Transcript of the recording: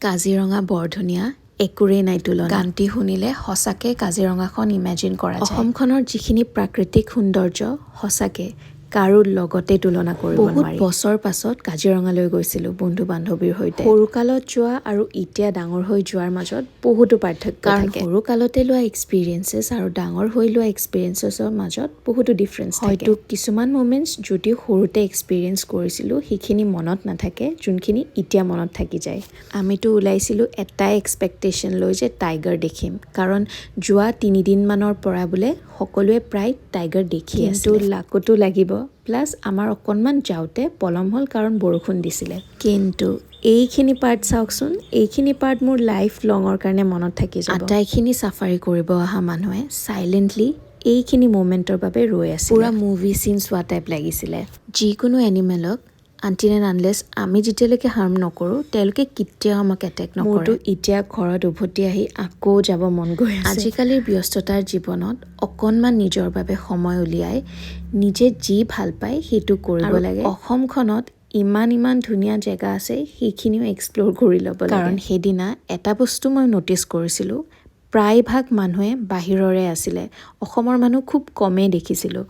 কাজিৰঙা বৰ ধুনীয়া, একোৰেই নাই তুলনা। গানটি শুনিলে সঁচাকৈ কাজিৰঙাখন ইমেজিন কৰা যায়। অসমখনৰ যিখিনি প্ৰাকৃতিক সৌন্দৰ্য সঁচাকৈ কাৰো লগতে তুলনা কৰিব নোৱাৰি। বহুত বছৰ পাছত কাজিৰঙালৈ গৈছিলোঁ বন্ধু বান্ধৱীৰ সৈতে। সৰুকালত যোৱা আৰু এতিয়া ডাঙৰ হৈ যোৱাৰ মাজত বহুতো পাৰ্থক্য থাকে। কাৰণ সৰুকালতে লোৱা এক্সপিৰিয়েঞ্চেছ আৰু ডাঙৰ হৈ লোৱা এক্সপিৰিয়েঞ্চেছৰ মাজত বহুতো ডিফাৰেঞ্চ থাকে। হয়তো কিছুমান মমেণ্টছ যদিও সৰুতে এক্সপিৰিয়েঞ্চ কৰিছিলোঁ সেইখিনি মনত নাথাকে, যোনখিনি এতিয়া মনত থাকি যায়। আমিতো ওলাইছিলোঁ এটাই এক্সপেক্টেশ্যন লৈ যে টাইগাৰ দেখিম, কাৰণ যোৱা 3 দিনমানৰ পৰা বোলে সকলোৱে প্ৰায় টাইগাৰ দেখি আছে। কিন্তু লাকতো লাগিব, প্লাছ আমাৰ অকণমান যাওঁতে পলম হ'ল কাৰণ বৰষুণ দিছিলে। কিন্তু এইখিনি পাৰ্ট চাওকচোন, এইখিনি পাৰ্ট মোৰ লাইফ লঙৰ কাৰণে মনত থাকি যাব। আটাইখিনি চাফাৰী কৰিব অহা মানুহে চাইলেণ্টলি এইখিনি মোমেণ্টৰ বাবে ৰৈ আছে। পুৰা মুভি চিন চোৱা টাইপ লাগিছিলে। যিকোনো এনিমেলক আনটিল এণ্ড আনলেছ আমি যেতিয়ালৈকে হাৰ্ম নকৰোঁ তেওঁলোকে কেতিয়াও আমাক এটেক নকৰে। মোৰতো এতিয়া ঘৰত উভতি আহি আকৌ যাব মন গৈ আছে। আজিকালিৰ ব্যস্ততাৰ জীৱনত অকণমান নিজৰ বাবে সময় উলিয়াই নিজে যি ভাল পায় সেইটো কৰিব লাগে। অসমখনত ইমান ধুনীয়া জেগা আছে, সেইখিনিও এক্সপ্ল'ৰ কৰি ল'ব লাগে। কাৰণ সেইদিনা এটা বস্তু মই ন'টিছ কৰিছিলোঁ, প্ৰায়ভাগ মানুহে বাহিৰৰে আছিলে, অসমৰ মানুহ খুব কমেই দেখিছিলোঁ।